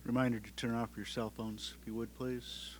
Reminder to turn off your cell phones, if you would, please.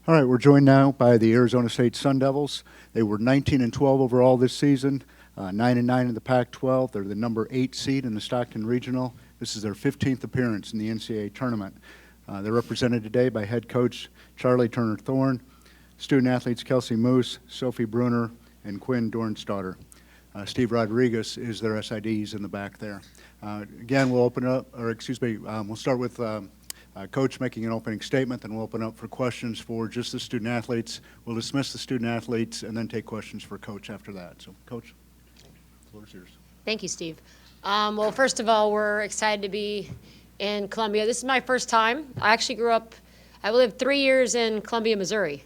All right, we're joined now by the Arizona State Sun Devils. They were 19-12 overall this season, 9-9 in the Pac-12. They're the number 8 seed in the Stockton Regional. This is their 15th appearance in the NCAA tournament. They're represented today by head coach Charlie Turner-Thorne, student athletes Kelsey Moose, Sophie Bruner, and Quinn Dornstadter. Steve Rodriguez is their SIDs in the back there. Again, we'll open up, we'll start with Coach making an opening statement, then we'll open up for questions for just the student athletes. We'll dismiss the student athletes and then take questions for Coach after that. So, Coach, the floor is yours. Thank you, Steve. Well, first of all, we're excited to be in Columbia. This is my first time. I actually I lived 3 years in Columbia, Missouri.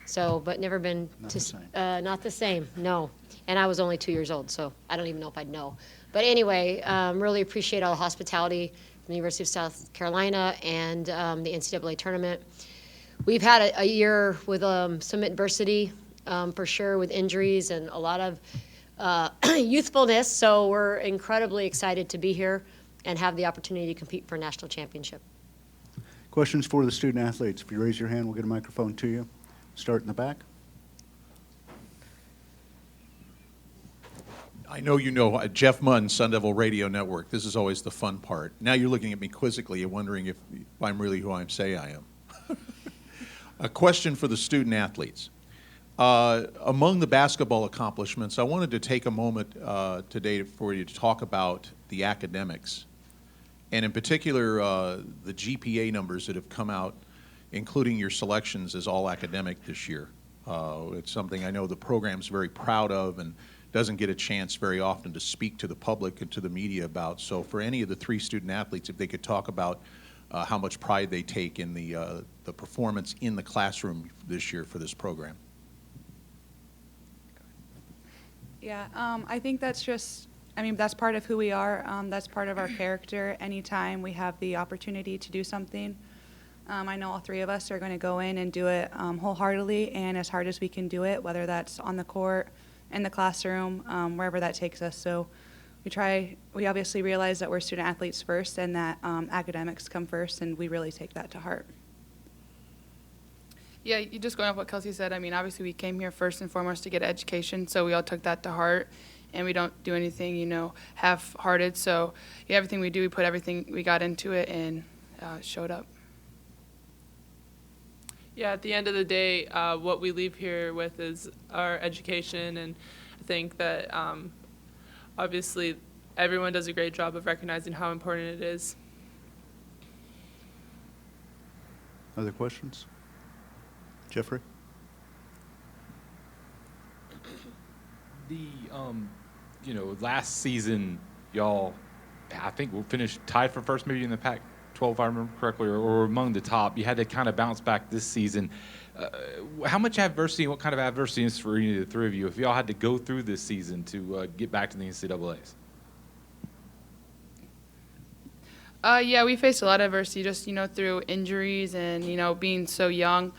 So, but never been not the same, no. And I was only 2 years old, so I don't even know if I'd know. But anyway, really appreciate all the hospitality from the University of South Carolina and the NCAA tournament. We've had a year with some adversity, for sure, with injuries and a lot of youthfulness. So we're incredibly excited to be here and have the opportunity to compete for a national championship. Questions for the student athletes. If you raise your hand, we'll get a microphone to you. Start in the back. I know you know Jeff Munn, Sun Devil Radio Network. This is always the fun part. Now you're looking at me quizzically and wondering if I'm really who I say I am. A question for the student athletes. Among the basketball accomplishments, I wanted to take a moment today for you to talk about the academics, and in particular the GPA numbers that have come out, including your selections as all academic this year. It's something I know the program's very proud of and doesn't get a chance very often to speak to the public and to the media about. So for any of the 3 student athletes, if they could talk about how much pride they take in the performance in the classroom this year for this program. Yeah, I think that's that's part of who we are. That's part of our character. Anytime we have the opportunity to do something, I know all 3 of us are going to go in and do it wholeheartedly and as hard as we can do it, whether that's on the court, in the classroom, wherever that takes us. So we obviously realize that we're student athletes first and that academics come first, and we really take that to heart. Yeah, you just going off what Kelsey said, I mean, obviously we came here first and foremost to get education, so we all took that to heart, and we don't do anything, half-hearted. So yeah, everything we do, we put everything we got into it and showed up. Yeah, at the end of the day, what we leave here with is our education, and I think that obviously everyone does a great job of recognizing how important it is. Other questions? Jeffrey? Last season, y'all, I think we'll finish tied for first maybe in the Pac-12, if I remember correctly, or among the top. You had to kind of bounce back this season. How much adversity, what kind of adversity is for any of the 3 of you if y'all had to go through this season to get back to the NCAAs? Yeah, we faced a lot of adversity just, through injuries and, being so young.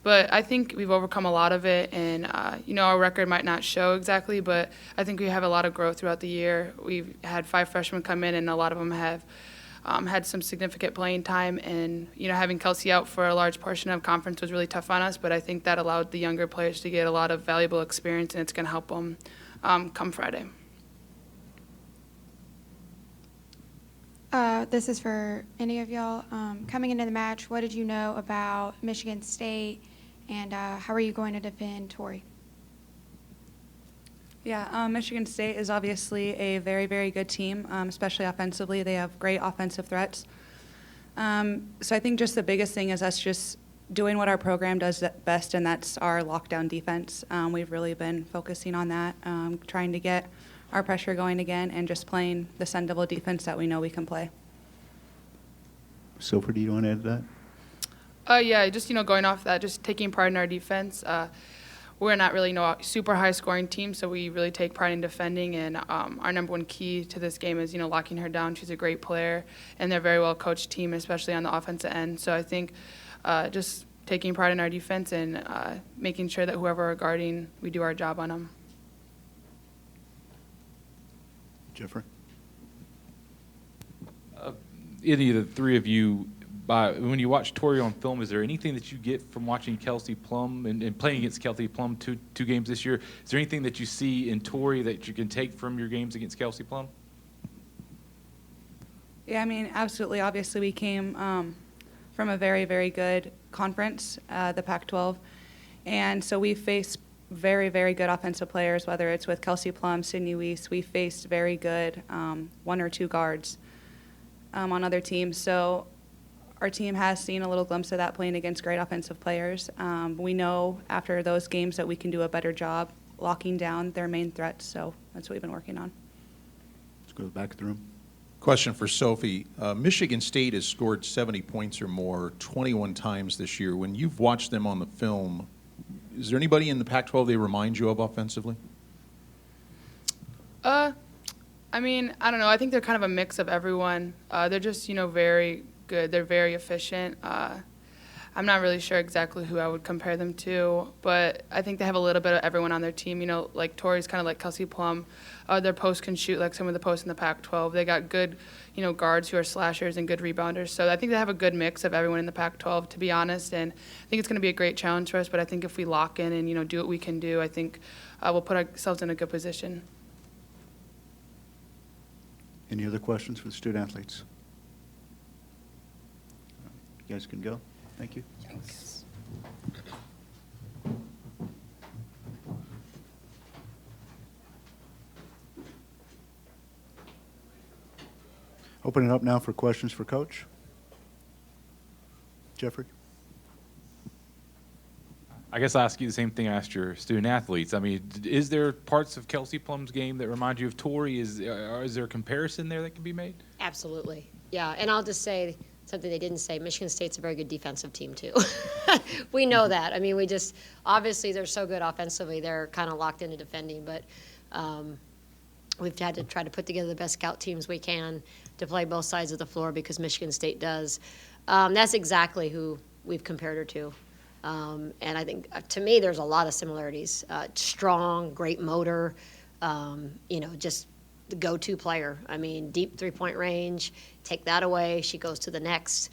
But I think we've overcome a lot of it, and, our record might not show exactly, but I think we have a lot of growth throughout the year. We've had 5 freshmen come in, and a lot of them have had some significant playing time, and, having Kelsey out for a large portion of conference was really tough on us, but I think that allowed the younger players to get a lot of valuable experience, and it's going to help them come Friday. This is for any of y'all. Coming into the match, what did you know about Michigan State, and how are you going to defend Torrey? Yeah, Michigan State is obviously a very, very good team, especially offensively. They have great offensive threats. So I think just the biggest thing is us just doing what our program does best, and that's our lockdown defense. We've really been focusing on that, trying to get our pressure going again and just playing the Sun Devil defense that we know we can play. Sophie, do you want to add to that? Yeah, just, going off that, just taking pride in our defense. we're not really a super high scoring team, so we really take pride in defending. And our number one key to this game is locking her down. She's a great player, and they're a very well coached team, especially on the offensive end. So I think just taking pride in our defense and making sure that whoever we're guarding, we do our job on them. Jeffrey? Any of the three of you, when you watch Tori on film, is there anything that you get from watching Kelsey Plum and playing against Kelsey Plum two games this year? Is there anything that you see in Tori that you can take from your games against Kelsey Plum? Yeah, I mean, absolutely. Obviously, we came from a very, very good conference, the Pac-12, and so we faced very, very good offensive players, whether it's with Kelsey Plum, Sydney Weiss. We faced very good one or two guards on other teams. So our team has seen a little glimpse of that playing against great offensive players. We know after those games that we can do a better job locking down their main threats, so that's what we've been working on. Let's go to the back of the room. Question for Sophie. Michigan State has scored 70 points or more 21 times this year. When you've watched them on the film, is there anybody in the Pac-12 they remind you of offensively? I mean, I don't know. I think they're kind of a mix of everyone. They're just, very good. They're very efficient. I'm not really sure exactly who I would compare them to, but I think they have a little bit of everyone on their team. Like Tori's kind of like Kelsey Plum. Their post can shoot like some of the posts in the Pac-12. They got good, guards who are slashers and good rebounders. So I think they have a good mix of everyone in the Pac-12, to be honest. And I think it's going to be a great challenge for us. But I think if we lock in and, do what we can do, I think we'll put ourselves in a good position. Any other questions for the student athletes? You guys can go. Thank you. Thanks. Open it up now for questions for Coach. Jeffrey? I guess I'll ask you the same thing I asked your student athletes. I mean, is there parts of Kelsey Plum's game that remind you of Tori? Is there a comparison there that can be made? Absolutely. Yeah, and I'll just say something they didn't say. Michigan State's a very good defensive team, too. We know that. I mean, obviously they're so good offensively, they're kind of locked into defending, but we've had to try to put together the best scout teams we can to play both sides of the floor because Michigan State does. That's exactly who we've compared her to. And I think, to me, there's a lot of similarities. Strong, great motor, just the go-to player. I mean, deep three-point range, take that away, she goes to the next.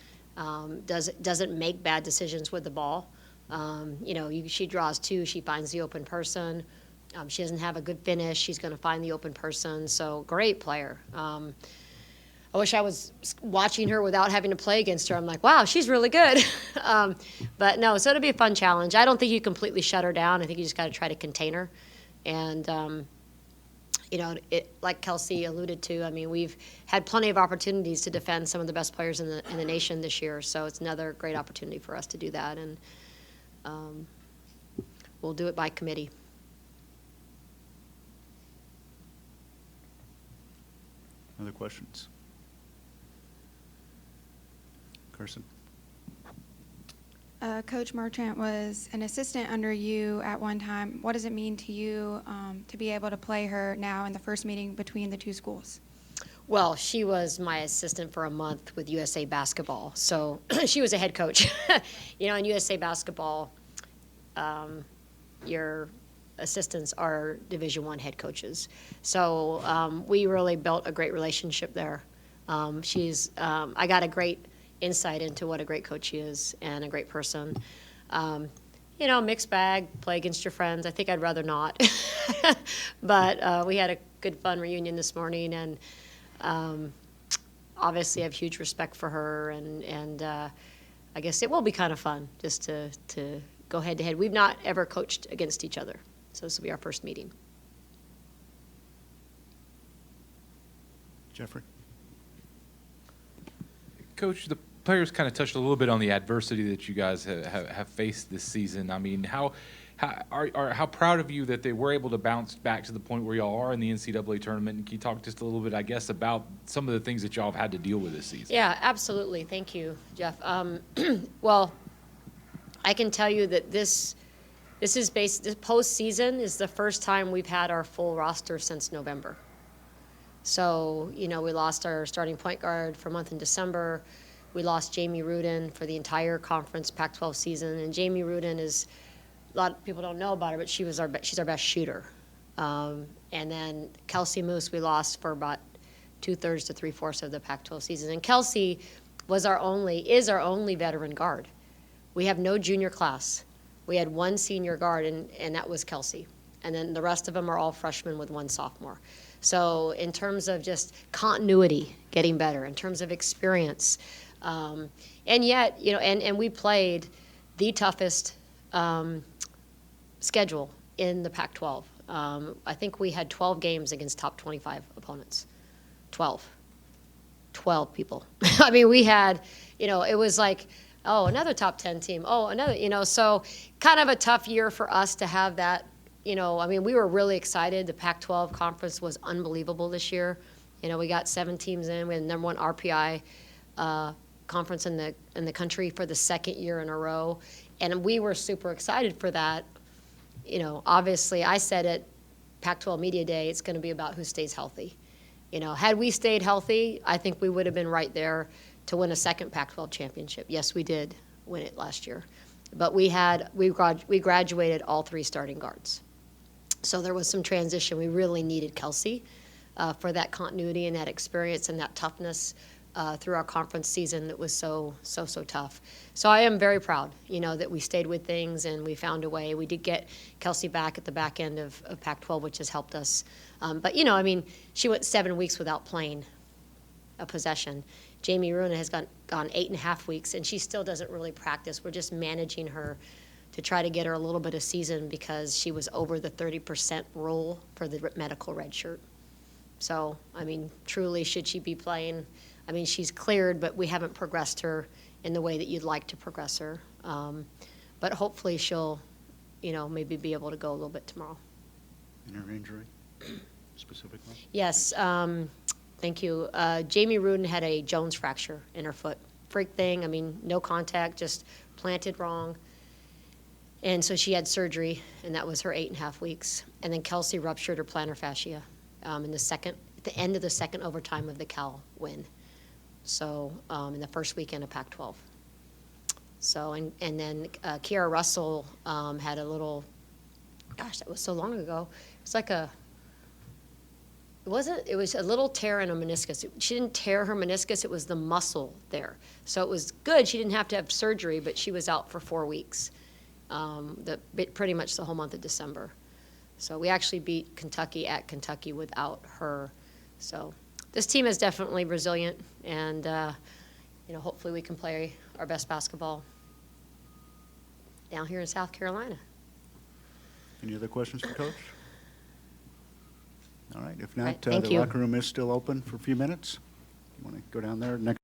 Doesn't make bad decisions with the ball. She draws two, she finds the open person. She doesn't have a good finish, she's going to find the open person. So, great player. I wish I was watching her without having to play against her. I'm like, wow, she's really good. But no, so it'll be a fun challenge. I don't think you completely shut her down. I think you just got to try to contain her. And, like Kelsey alluded to, I mean, we've had plenty of opportunities to defend some of the best players in the nation this year. So it's another great opportunity for us to do that. And we'll do it by committee. Other questions? Carson? Coach Marchant was an assistant under you at one time. What does it mean to you to be able to play her now in the first meeting between the two schools? Well, she was my assistant for a month with USA Basketball. So she was a head coach. In USA Basketball, your assistants are Division I head coaches. So we really built a great relationship there. I got a great insight into what a great coach she is and a great person. Mixed bag, play against your friends. I think I'd rather not. But we had a good, fun reunion this morning, and obviously I have huge respect for her, and I guess it will be kind of fun just to go head-to-head. We've not ever coached against each other, so this will be our first meeting. Jeffrey? Coach, the players kind of touched a little bit on the adversity that you guys have faced this season. I mean, how proud of you that they were able to bounce back to the point where y'all are in the NCAA tournament? And can you talk just a little bit, I guess, about some of the things that y'all have had to deal with this season? Yeah, absolutely. Thank you, Jeff. Well, I can tell you that This postseason is the first time we've had our full roster since November. So, we lost our starting point guard for a month in December. We lost Jamie Rudin for the entire conference Pac-12 season. And Jamie Rudin is, a lot of people don't know about her, but she's our best shooter. And then Kelsey Moose we lost for about 2/3 to 3/4 of the Pac-12 season. And Kelsey is our only veteran guard. We have no junior class. We had one senior guard, and that was Kelsey. And then the rest of them are all freshmen with one sophomore. So in terms of just continuity, getting better, in terms of experience, and yet, and we played the toughest schedule in the Pac-12. I think we had 12 games against top 25 opponents. 12 people. I mean, we had, it was like, oh, another top 10 team. Oh, another, so kind of a tough year for us to have that. I mean, we were really excited. The Pac-12 conference was unbelievable this year. We got 7 teams in. We had the number 1 RPI conference in the country for the second year in a row, and we were super excited for that. Obviously, I said at Pac-12 Media Day, it's going to be about who stays healthy. Had we stayed healthy, I think we would have been right there to win a second Pac-12 championship. Yes, we did win it last year, but we graduated all 3 starting guards. So there was some transition. We really needed Kelsey for that continuity and that experience and that toughness through our conference season that was so tough. So I am very proud, that we stayed with things and we found a way. We did get Kelsey back at the back end of Pac-12, which has helped us. But, I mean, she went 7 weeks without playing a possession. Jamie Runa has gone 8.5 weeks, and she still doesn't really practice. We're just managing her to try to get her a little bit of season because she was over the 30% rule for the medical red shirt. So, I mean, truly, should she be playing? I mean, she's cleared, but we haven't progressed her in the way that you'd like to progress her. But hopefully she'll, maybe be able to go a little bit tomorrow. And her injury, specifically? Yes, thank you. Jamie Rudin had a Jones fracture in her foot. Freak thing, I mean, no contact, just planted wrong. And so she had surgery, and that was her 8.5 weeks. And then Kelsey ruptured her plantar fascia at the end of the second overtime of the Cal win. So in the first weekend of Pac-12. So, and then Kiara Russell had a little, gosh, that was so long ago. It's like it was a little tear in a meniscus. She didn't tear her meniscus, it was the muscle there. So it was good, she didn't have to have surgery, but she was out for 4 weeks, pretty much the whole month of December. So we actually beat Kentucky at Kentucky without her. So this team is definitely resilient, and hopefully we can play our best basketball down here in South Carolina. Any other questions for Coach? All right, if not, right, thank the you. locker room is still open for a few minutes. You want to go down there? Next